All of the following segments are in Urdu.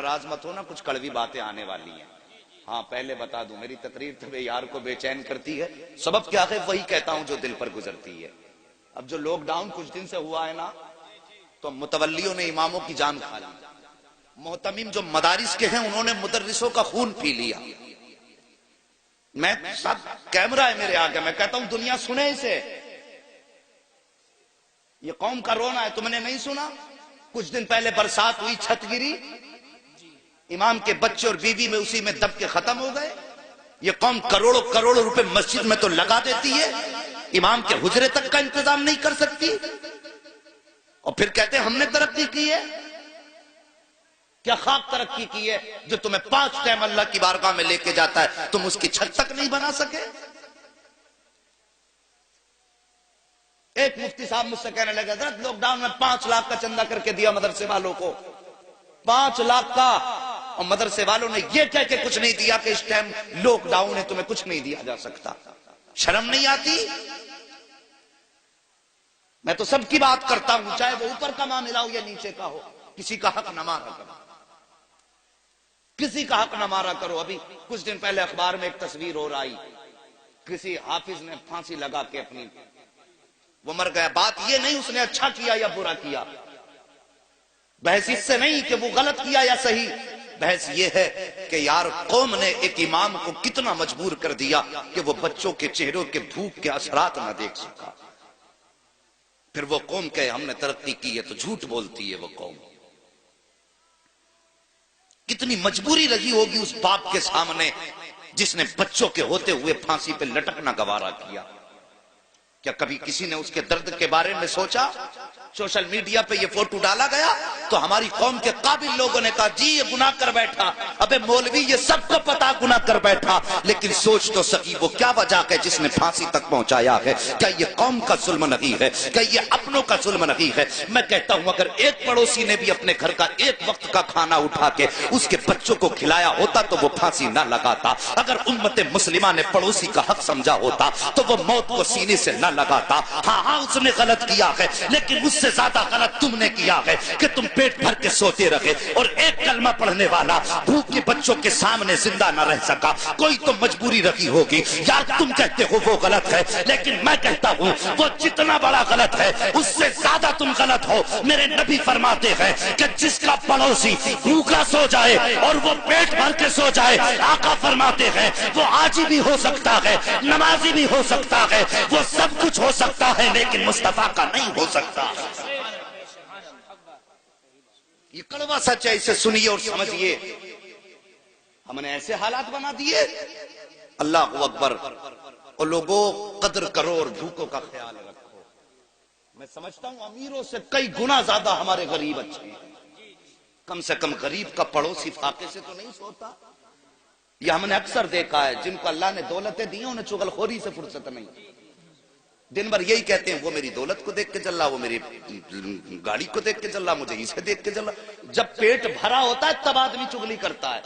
ناراض مت ہونا، کچھ کڑوی باتیں آنے والی ہیں. ہاں پہلے بتا دوں، میری تقریر تو یار کو بے چین کرتی ہے. سبب کیا ہے؟ وہی کہتا ہوں جو دل پر گزرتی ہے. اب جو لاک ڈاؤن کچھ دن سے ہوا ہے نا، تو متولیوں نے اماموں کی جان کھا لی. محتمم جو مدارس کے ہیں انہوں نے مدرسوں کا خون پی لیا. میں سب کیمرہ ہے میرے آگے، میں کہتا ہوں دنیا سنے اسے. یہ قوم کا رونا ہے، تم نے نہیں سنا؟ کچھ دن پہلے برسات ہوئی، چھت گری، امام کے بچے اور بیوی میں اسی میں دب کے ختم ہو گئے. یہ قوم کروڑوں کروڑوں روپے مسجد میں تو لگا دیتی ہے، امام کے حجرے تک کا انتظام نہیں کر سکتی، اور پھر کہتے ہیں ہم نے ترقی کی ہے. کیا خاک ترقی کی ہے جو تمہیں 5 ٹائم اللہ کی بارگاہ میں لے کے جاتا ہے، تم اس کی چھت تک نہیں بنا سکے؟ ایک مفتی صاحب مجھ سے کہنے لگے حضرت لاک ڈاؤن میں 5 لاکھ کا چندہ کر کے دیا مدرسے والوں کو، 5 لاکھ کا، اور مدرسے والوں نے یہ کہہ کے کچھ نہیں دیا کہ اس ٹائم لاک ڈاؤن ہے، تمہیں کچھ نہیں دیا جا سکتا. شرم نہیں آتی؟ میں تو سب کی بات کرتا ہوں، چاہے وہ اوپر کا معاملہ ہو یا نیچے کا ہو. کسی کا حق نہ مارا کرو، کسی کا حق نہ مارا کرو. ابھی کچھ دن پہلے اخبار میں ایک تصویر اور آئی، کسی حافظ نے پھانسی لگا کے اپنی، وہ مر گیا. بات یہ نہیں اس نے اچھا کیا یا برا کیا، بحث اس سے نہیں کہ وہ غلط کیا یا صحیح، بحث یہ ہے کہ یار قوم نے ایک امام کو کتنا مجبور کر دیا کہ وہ بچوں کے چہروں کے بھوک کے اثرات نہ دیکھ سکا. پھر وہ قوم کہ ہم نے ترقی کی ہے تو جھوٹ بولتی ہے. وہ قوم کتنی مجبوری لگی ہوگی اس باپ کے سامنے جس نے بچوں کے ہوتے ہوئے پھانسی پہ لٹکنا گوارا کیا. کیا کبھی کسی نے اس کے درد کے بارے میں سوچا؟ سوشل میڈیا پہ یہ فوٹو ڈالا گیا تو ہماری قوم کے قابل لوگوں نے کہا جی یہ گناہ کر بیٹھا. ابے مولوی یہ سب کو پتا گناہ کر بیٹھا، لیکن سوچ تو سکی وہ کیا وجہ ہے جس نے پھانسی تک پہنچایا ہے. کیا یہ قوم کا ظلم نہیں ہے؟ کیا یہ اپنوں کا ظلم نہیں ہے؟ میں کہتا ہوں اگر ایک پڑوسی نے بھی اپنے گھر کا ایک وقت کا کھانا اٹھا کے اس کے بچوں کو کھلایا ہوتا تو وہ پھانسی نہ لگاتا. اگر امت مسلمہ نے پڑوسی کا حق سمجھا ہوتا تو وہ موت کو سینے سے نہ لگاتا. ہاں اس نے غلط کیا ہے، لیکن اس سے زیادہ غلط تم نے کیا ہے کہ تم پیٹ بھر کے سوتے رہے اور ایک کلمہ پڑھنے والا بھوک کے بچوں کے سامنے زندہ نہ رہ سکا. کوئی تو مجبوری رکھی ہوگی. یار تم کہتے ہو وہ غلط ہے، لیکن میں کہتا ہوں وہ جتنا بڑا غلط ہے اس سے زیادہ تم غلط ہو. میرے نبی فرماتے ہیں کہ جس کا پڑوسی بھوکا سو جائے اور وہ پیٹ بھر کے سو جائے، آقا فرماتے ہیں وہ عاجز بھی ہو سکتا ہے، نمازی بھی ہو سکتا ہے، وہ سب کچھ ہو سکتا ہے، لیکن مصطفیٰ کا نہیں ہو سکتا. یہ کڑوا سچ ہے، اسے سنیے اور سمجھیے. ہم نے ایسے حالات بنا دیے. اللہ اکبر. اور لوگوں قدر کرو اور بھوکوں کا خیال رکھو. میں سمجھتا ہوں امیروں سے کئی گنا زیادہ ہمارے غریب اچھے ہیں. کم سے کم غریب کا پڑوسی فاقے سے تو نہیں سوتا. یہ ہم نے اکثر دیکھا ہے جن کو اللہ نے دولتیں دی ہیں انہیں چغل خوری سے فرصت نہیں. دن بھر یہی کہتے ہیں وہ میری دولت کو دیکھ کے چل رہا، وہ میری گاڑی کو دیکھ کے چل رہا، مجھے اسے دیکھ کے چل رہا. جب پیٹ بھرا ہوتا ہے تب آدمی چغلی کرتا ہے،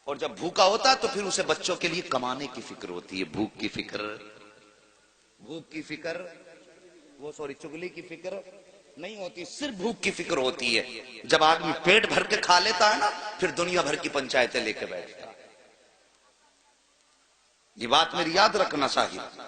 اور جب بھوکا ہوتا ہے تو پھر اسے بچوں کے لیے کمانے کی فکر ہوتی ہے. بھوک کی فکر وہ چغلی کی فکر نہیں ہوتی، صرف بھوک کی فکر ہوتی ہے. جب آدمی پیٹ بھر کے کھا لیتا ہے نا پھر دنیا بھر کی پنچایتیں لے کے بیٹھتا ہے. یہ بات میری یاد رکھنا صاحب.